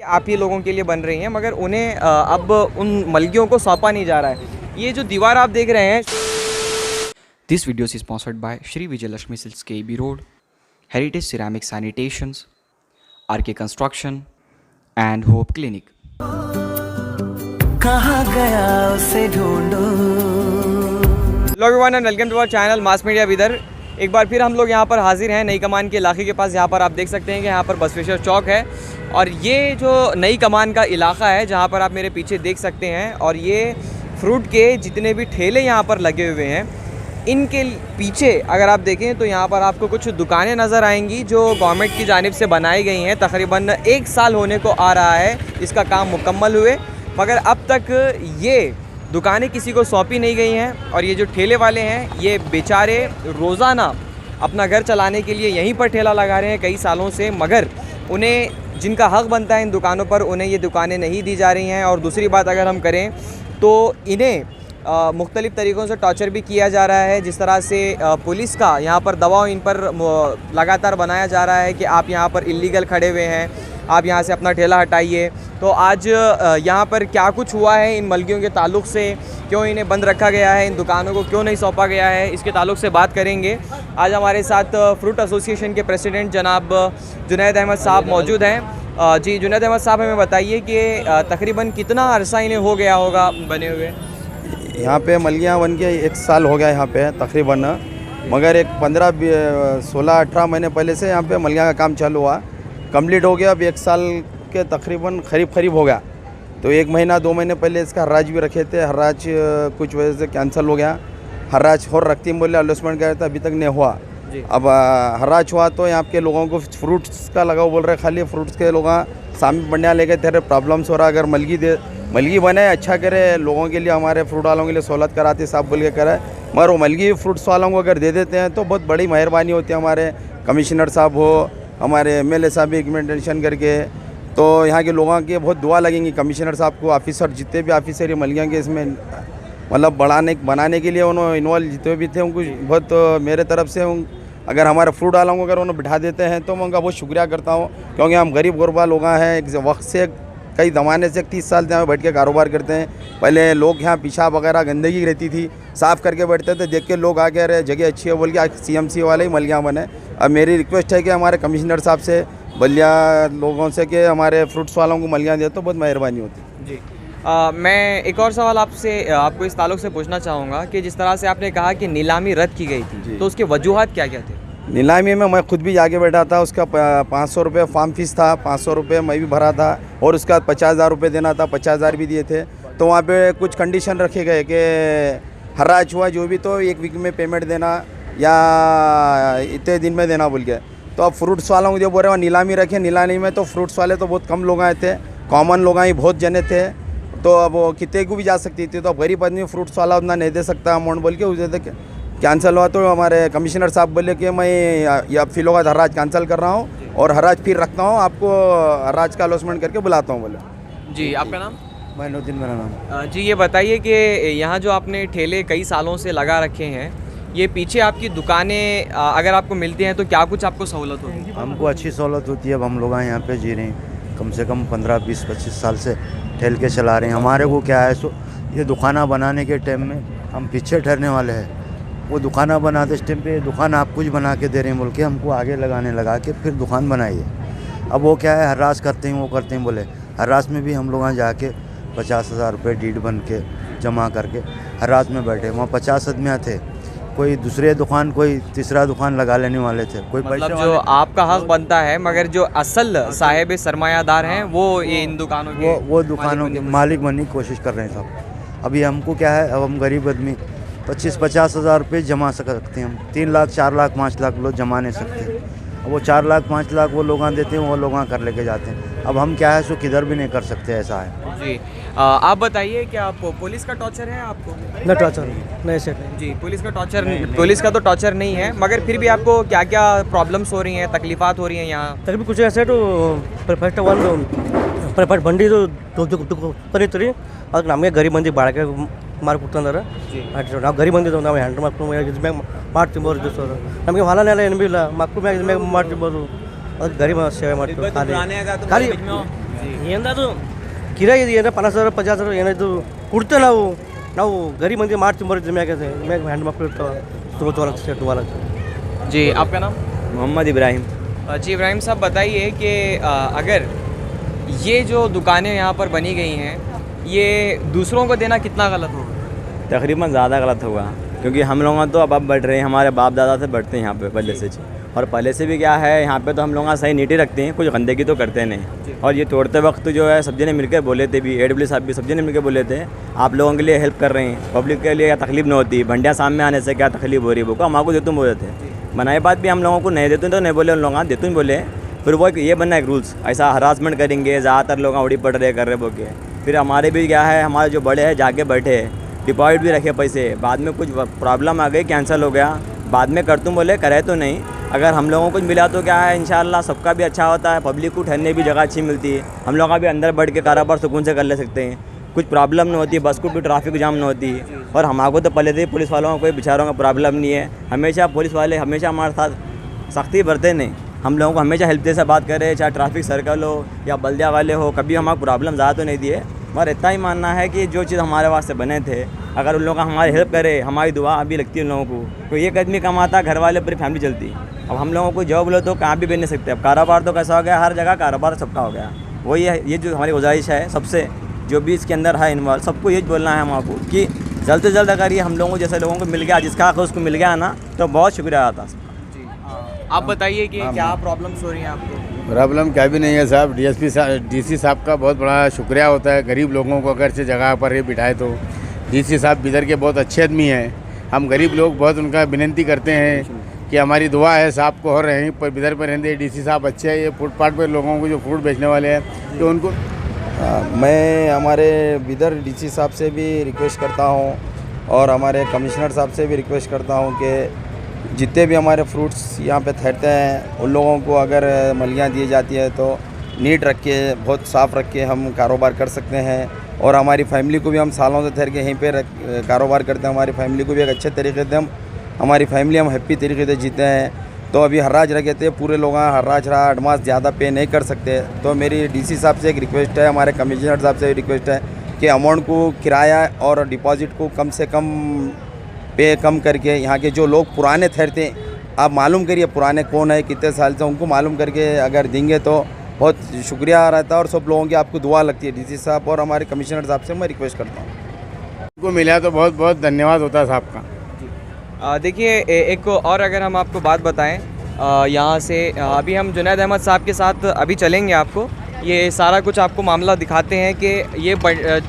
आप ही लोगों के लिए बन रही हैं, मगर उन्हें अब उन मलगियों को सौंपा नहीं जा रहा है। ये जो दीवार आप देख रहे हैं, This video is sponsored by Shri Vijayalakshmi Silks KB Road, Heritage Ceramic Sanitations, RK Construction, and Hope Clinic. कहाँ गया उसे ढूंढूं। Hello everyone and welcome to our channel mass media विदर। एक बार फिर हम लोग यहाँ पर हाजिर हैं नई कमान के इलाके के पास। यहाँ पर आप देख सकते हैं कि यहाँ पर बसवेश्वर चौक है और ये जो नई कमान का इलाका है जहाँ पर आप मेरे पीछे देख सकते हैं, और ये फ्रूट के जितने भी ठेले यहाँ पर लगे हुए हैं, इनके पीछे अगर आप देखें तो यहाँ पर आपको कुछ दुकानें नज़र आएंगी जो गवर्नमेंट की जानिब से बनाई गई हैं। तकरीबन 1 साल होने को आ रहा है इसका काम मुकम्मल हुए, मगर अब तक ये दुकानें किसी को सौंपी नहीं गई हैं। और ये जो ठेले वाले हैं ये बेचारे रोज़ाना अपना घर चलाने के लिए यहीं पर ठेला लगा रहे हैं कई सालों से, मगर उन्हें जिनका हक़ बनता है इन दुकानों पर उन्हें ये दुकानें नहीं दी जा रही हैं। और दूसरी बात अगर हम करें तो इन्हें मुख्तलिफ़ तरीक़ों से टॉर्चर भी किया जा रहा है। जिस तरह से पुलिस का यहाँ पर दबाव इन पर लगातार बनाया जा रहा है कि आप यहाँ पर इल्लीगल खड़े हुए हैं, आप यहाँ से अपना ठेला हटाइए। तो आज यहाँ पर क्या कुछ हुआ है इन मलगियों के ताल्लुक़ से, क्यों इन्हें बंद रखा गया है, इन दुकानों को क्यों नहीं सौंपा गया है, इसके ताल्लुक़ से बात करेंगे। आज हमारे साथ फ्रूट एसोसिएशन के प्रेसिडेंट जनाब जुनैद अहमद साहब मौजूद हैं। जी जुनैद अहमद साहब, हमें बताइए कि तकरीबन कितना अरसा इन्हें हो गया होगा बने हुए? यहाँ पे मलगियाँ बन के 1 साल हो गया यहाँ पे तकरीबन, मगर एक 15-16-18 महीने पहले से यहाँ पे मलगियाँ का काम चालू हुआ, कंप्लीट हो गया। अब 1 साल के तकरीबन करीब हो गया। तो 1 महीना 2 महीने पहले इसका हर्राज भी रखे थे, हर्राज कुछ वजह से कैंसिल हो गया। हर्राज और रखती बोले अलॉटमेंट गया था, अभी तक नहीं हुआ। अब हर्राज हुआ तो यहाँ के लोगों को फ्रूट्स का लगाओ बोल रहे, खाली फ्रूट्स के लोग सामने बढ़िया लेके तेरे प्रॉब्लम्स हो रहा। अगर मलगी बने अच्छा करे लोगों के लिए, हमारे फ्रूट वालों के लिए सहूलत कराते साहब बोल के करे, मगर वो मलगी फ्रूट्स वालों को अगर दे देते हैं तो बहुत बड़ी मेहरबानी होती है। हमारे कमिश्नर साहब हो, हमारे MLA साहब भी इम्प्लीमेंटेशन करके, तो यहाँ के लोगों की बहुत दुआ लगेंगी कमिश्नर साहब को। ऑफिसर जितने भी ऑफिसर ये मलगियाँ के इसमें मतलब बनाने के लिए उन्होंने इन्वॉल्व जितने भी थे उनको बहुत मेरे तरफ से अगर हमारे फ्रूट वालों को अगर उन्हें बिठा देते हैं तो मैं उनका बहुत शुक्रिया करता हूँ, क्योंकि हम गरीब गुरबा लोग हैं। एक वक्त से कई ज़माने से 30 साल से यहाँ बैठ के कारोबार करते हैं। पहले लोग यहाँ पेशाब वगैरह गंदगी रहती थी, साफ़ करके बैठते थे, देख के लोग आ गए रहे जगह अच्छी है बोल के आज CMC वाले ही मलगियाँ बने। अब मेरी रिक्वेस्ट है कि हमारे कमिश्नर साहब से बलिया लोगों से कि हमारे फ्रूट्स वालों को मलगियाँ दे तो बहुत मेहरबानी होती। जी मैं एक और सवाल आपको इस ताल्लुक़ से पूछना चाहूँगा कि जिस तरह से आपने कहा कि नीलामी रद्द की गई थी, तो उसके वजूहात क्या क्या थे? नीलामी में मैं खुद भी जाके बैठा था, उसका 500 रुपये फार्म फीस था, 500 रुपये मैं भी भरा था, और उसका 50,000 रुपये देना था, 50,000 भी दिए थे। तो वहाँ पे कुछ कंडीशन रखे गए कि हर्राज हुआ जो भी तो 1 वीक में पेमेंट देना या इतने दिन में देना बोल के। तो अब फ्रूट्स वालों को जो बोल रहे हैं नीलामी रखे, नीलामी में तो फ्रूट्स वाले तो बहुत कम लोग आए थे, कॉमन लोग ही बहुत जने थे, तो अब वो कितने को भी जा सकती थी। तो अब गरीब आदमी फ्रूट्स वाला उतना नहीं दे सकता अमाउंट बोल के उसे कैंसिल हुआ। तो हमारे कमिश्नर साहब बोले कि मैं ये फिलों का हर्राज कैंसिल कर रहा हूँ और हर्राज फिर रखता हूँ, आपको हर्राज का अलॉटमेंट करके बुलाता हूँ बोले। जी आपका नाम? मैनुद्दीन मेरा नाम। जी ये बताइए कि यहाँ जो आपने ठेले कई सालों से लगा रखे हैं, ये पीछे आपकी दुकानें अगर आपको मिलती हैं तो क्या कुछ आपको सहूलत होती है? हमको अच्छी सहूलत होती है। अब हम लोग यहाँ पे जी रहे हैं, कम से कम 15-20-25 साल से ठेल के चला रहे हैं। हमारे को क्या है सो ये दुकाना बनाने के टाइम में हम पीछे ठहरने वाले हैं। वो दुकाना बनाते इस टाइम पे दुकान आप कुछ बना के दे रहे हैं बोल के हमको आगे लगाने लगा के फिर दुकान बनाइए। अब वो क्या है हर्रास करते हैं, वो करते हैं बोले हर्रास में भी हम लोग वहाँ जाके 50,000 रुपये डीड बन के जमा करके हर्रास में बैठे। वहाँ 50 आदमी थे, कोई दूसरे दुकान कोई तीसरा दुकान लगा लेने वाले थे। कोई मतलब जो आपका हक बनता है, मगर जो असल साहिब सरमायादार हैं वो ये इन दुकानों के वो दुकानों के मालिक बनने की कोशिश कर रहे हैं सब। अभी हमको क्या है, अब हम गरीब आदमी 25-50 हज़ार रुपये जमा सकते हैं हम। 3 लाख 4 लाख 5 लाख लोग जमा नहीं सकते। वो 4 लाख 5 लाख वो लोग देते हैं, वो लोग कर लेके जाते हैं। अब हम क्या है सो किधर भी नहीं कर सकते, ऐसा है। जी आप बताइए क्या पुलिस का टॉर्चर है आपको? न टॉर्चर नहीं सेट नहीं। जी पुलिस का तो टॉर्चर नहीं है, मगर फिर भी आपको क्या क्या प्रॉब्लम्स हो रही हैं, तकलीफात हो रही हैं यहाँ? तकरीबन कुछ ऐसे तो फर्स्ट वन परफेक्ट बंडी तो तरी ಅದಕ್ಕೆ ನಮಗೆ ಗರೀಬ್ ಮಂದಿ ಬಾಳಕೆ ಮಾರ್ಕೊಡ್ತಂದಾರೆ ನಾವು ಗರೀಬ್ ಮಂದಿ ನಾವು ಹೆಂಡ್ರು ಮಕ್ಕಳು ಮ್ಯಾಗ ಮಾಡ್ತಿರ್ಬೋದು ಸರ್. ನಮಗೆ ಹೊಲನೆಲ್ಲ ಏನು ಬಿ ಇಲ್ಲ, ಮಕ್ಕಳು ಮ್ಯಾಗ ಮಾಡ್ತಿರ್ಬೋದು, ಅದಕ್ಕೆ ಗರೀಬ್ ಸೇವೆ ಮಾಡ್ತೀವಿ. ಖಾಲಿ ಏನದು ಕಿರಾಯಿ ಇದು ಏನೋ 50,000 50,000 ಏನಾಯ್ತು ಕೊಡ್ತೇವೆ ನಾವು ಗರೀಬ್ ಮಂದಿ ಮಾಡಿ ತುಂಬಿರ್ತೀವಿ ಮ್ಯಾಗ ಹೆಣ್ಮಕ್ಳು ಇರ್ತಾವೆ ತುಂಬ जी आपका नाम? मोहम्मद इब्राहिम। जी इब्राहिम साहब बताइए कि अगर ये जो दुकानें यहाँ पर बनी गई हैं ये दूसरों को देना कितना गलत होगा? तकरीबन ज़्यादा गलत होगा क्योंकि हम लोग तो अब बढ़ रहे हैं, हमारे बाप दादा से बढ़ते हैं यहाँ पे पहले से। और पहले से भी क्या है यहाँ पे तो हम लोग सही नीटी रखते हैं, कुछ गंदगी तो करते नहीं। और ये तोड़ते वक्त जो है सब जने मिलकर बोले थे भी, AW साहब भी सब जने मिलकर बोले थे आप लोगों के लिए हेल्प कर रहे हैं, पब्लिक के लिए तकलीफ नहीं होती, भंडिया सामने आने से क्या तकलीफ हो रही है वो हम आपको देतुम बोले थे। बनाए बात भी हम लोगों को नहीं देते तो नहीं बोले, उन लोग देतुम बोले। फिर वो ये बनना एक रूल्स, ऐसा हरासमेंट करेंगे, ज़्यादातर लोग उड़ी पड़ रहे कर रहे बोके। फिर हमारे भी क्या है, हमारे जो बड़े हैं जाके बैठे डिपॉजिट भी रखे पैसे, बाद में कुछ प्रॉब्लम आ गई कैंसिल हो गया, बाद में कर तुम बोले करे तो नहीं। अगर हम लोगों को मिला तो क्या है इंशाल्लाह सबका भी अच्छा होता है, पब्लिक को ठहरने भी जगह अच्छी मिलती है, हम लोग का भी अंदर बैठ के कारोबार सुकून से कर ले सकते हैं, कुछ प्रॉब्लम नहीं होती, बस को भी ट्रैफिक जाम नहीं होती। और हमारे तो पहले से पुलिस वालों को कोई बेचारों का प्रॉब्लम नहीं है, हमेशा पुलिस वाले हमेशा हमारे साथ सख्ती बरते नहीं, हम लोगों को हमेशा हेल्प से बात करें, चाहे ट्रैफिक सर्कल हो या बल्दिया वाले हो, कभी हमारा प्रॉब्लम ज़्यादा तो नहीं दिए। मगर इतना ही मानना है कि जो चीज़ हमारे वास्ते बने थे अगर उन लोगों का हमारी हेल्प करे, हमारी दुआ अभी लगती है उन लोगों को। तो एक आदमी कमाता, घर वाले पूरी फैमिली चलती। अब हम लोगों को जॉब लो तो कहाँ भी बेच नहीं सकते, अब कारोबार तो कैसा हो गया, हर जगह कारोबार सबका हो गया। वही है, ये जो हमारी गुजारिश है सबसे, जो भी इसके अंदर है इन्वॉल्व, सबको ये बोलना है हम आपको कि जल्द से जल्द अगर ये हम लोगों जैसे लोगों को मिल गया, जिसका हक उसको मिल गया ना, तो बहुत शुक्रिया आता। आप बताइए कि क्या प्रॉब्लम्स हो रही हैं आपको? प्रॉब्लम क्या भी नहीं है साहब, DC साहब का बहुत बड़ा शुक्रिया होता है, गरीब लोगों को अगर से जगह पर ही बिठाए तो। DC साहब बिदर के बहुत अच्छे आदमी हैं, हम गरीब लोग बहुत उनका विनती करते हैं कि हमारी दुआ है साहब को हो रहे हैं पर बिदर पर रहते। DC साहब अच्छे हैं, ये फुटपाथ पर लोगों को जो फूड बेचने वाले हैं तो उनको मैं हमारे बिदर DC साहब से भी रिक्वेस्ट करता हूँ और हमारे कमिश्नर साहब से भी रिक्वेस्ट करता हूँ कि जितने भी हमारे फ्रूट्स यहाँ पे ठहरते हैं उन लोगों को अगर मलियाँ दी जाती है तो नीट रख के, बहुत साफ़ रख के हम कारोबार कर सकते हैं। और हमारी फैमिली को भी हम सालों से ठहर के यहीं पे कारोबार करते हैं, हमारी फैमिली को भी एक अच्छे तरीके से हमारी फैमिली हम हैप्पी तरीके से जीते हैं। तो अभी हर्राज रह गए थे, पूरे लोग हर्राज रहा, एडवांस ज़्यादा पे नहीं कर सकते। तो मेरी DC साहब से एक रिक्वेस्ट है, हमारे कमिश्नर साहब से रिक्वेस्ट है कि अमाउंट को, किराया और डिपॉजिट को कम से कम पे कम करके यहाँ के जो लोग पुराने ठहरते हैं, आप मालूम करिए पुराने कौन है, कितने साल से, उनको मालूम करके अगर देंगे तो बहुत शुक्रिया रहता है और सब लोगों की आपको दुआ लगती है। DC साहब और हमारे कमिश्नर साहब से मैं रिक्वेस्ट करता हूँ, उनको मिला तो बहुत बहुत धन्यवाद होता है साहब का। देखिए एक और अगर हम आपको बात बताएं, यहाँ से अभी हम जुनैद अहमद साहब के साथ अभी चलेंगे, आपको ये सारा कुछ आपको मामला दिखाते हैं कि ये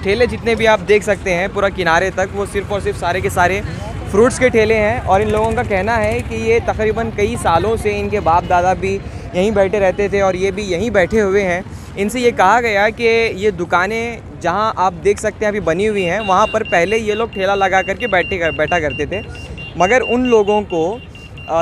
ठेले जितने भी आप देख सकते हैं पूरा किनारे तक, वो सिर्फ़ और सिर्फ सारे के सारे फ्रूट्स के ठेले हैं। और इन लोगों का कहना है कि ये तकरीबन कई सालों से इनके बाप दादा भी यहीं बैठे रहते थे और ये भी यहीं बैठे हुए हैं। इनसे ये कहा गया कि ये दुकानें जहां आप देख सकते हैं अभी बनी हुई हैं, वहां पर पहले ये लोग ठेला लगा करके बैठा करते थे, मगर उन लोगों को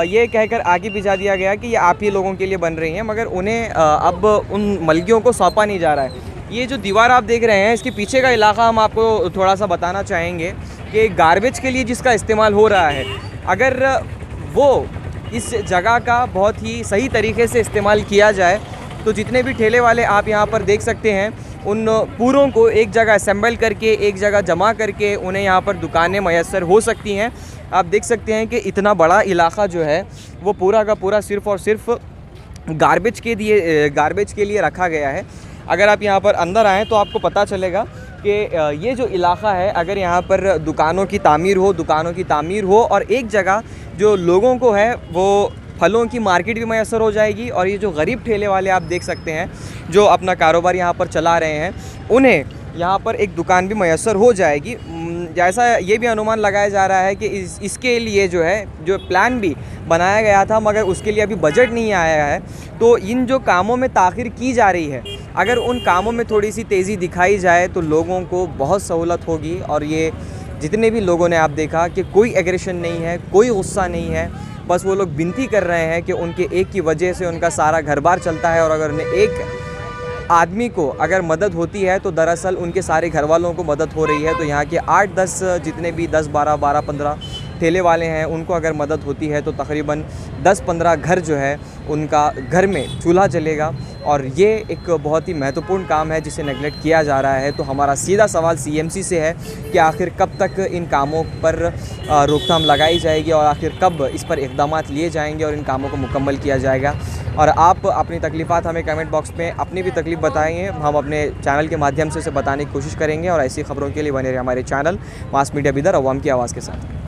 ये कहकर आगे भिजा दिया गया कि ये आप ही लोगों के लिए बन रही हैं, मगर उन्हें अब उन मलगियों को सौंपा नहीं जा रहा है। ये जो दीवार आप देख रहे हैं, इसके पीछे का इलाका हम आपको थोड़ा सा बताना चाहेंगे कि गार्बेज के लिए जिसका इस्तेमाल हो रहा है, अगर वो इस जगह का बहुत ही सही तरीके से इस्तेमाल किया जाए तो जितने भी ठेले वाले आप यहाँ पर देख सकते हैं, उन पूरों को एक जगह असेंबल करके, एक जगह जमा करके उन्हें यहाँ पर दुकानें मैसर हो सकती हैं। आप देख सकते हैं कि इतना बड़ा इलाका जो है वो पूरा का पूरा सिर्फ़ और सिर्फ गार्बेज के लिए रखा गया है। अगर आप यहाँ पर अंदर आएँ तो आपको पता चलेगा कि ये जो इलाका है, अगर यहाँ पर दुकानों की तामीर हो और एक जगह जो लोगों को है वो फलों की मार्केट भी मैसर हो जाएगी, और ये जो गरीब ठेले वाले आप देख सकते हैं जो अपना कारोबार यहाँ पर चला रहे हैं, उन्हें यहाँ पर एक दुकान भी मैसर हो जाएगी। जैसा ये भी अनुमान लगाया जा रहा है कि इसके लिए जो प्लान भी बनाया गया था, मगर उसके लिए अभी बजट नहीं आया है। तो इन जो कामों में ताख़ीर की जा रही है, अगर उन कामों में थोड़ी सी तेज़ी दिखाई जाए तो लोगों को बहुत सहूलत होगी। और ये जितने भी लोगों ने आप देखा कि कोई एग्रेशन नहीं है, कोई गुस्सा नहीं है, बस वो लोग विनती कर रहे हैं कि उनके एक की वजह से उनका सारा घर बार चलता है, और अगर उन्हें एक आदमी को अगर मदद होती है तो दरअसल उनके सारे घर वालों को मदद हो रही है। तो यहाँ के 8-10 जितने भी 10-12, 12-15 ठेले वाले हैं उनको अगर मदद होती है तो तकरीबन 10-15 घर जो है उनका घर में चूल्हा जलेगा। और ये एक बहुत ही महत्वपूर्ण काम है जिसे नेगलेक्ट किया जा रहा है। तो हमारा सीधा सवाल सीएमसी से है कि आखिर कब तक इन कामों पर रोकथाम लगाई जाएगी और आखिर कब इस पर इक़दाम लिए जाएंगे और इन कामों को मुकम्मल किया जाएगा। और आप अपनी तकलीफ़ात हमें कमेंट बॉक्स में अपनी भी तकलीफ़ बताएंगे, हम अपने चैनल के माध्यम से उसे बताने की कोशिश करेंगे। और ऐसी खबरों के लिए बने रहे हमारे चैनल मास मीडिया बिदर, अवाम की आवाज़ के साथ।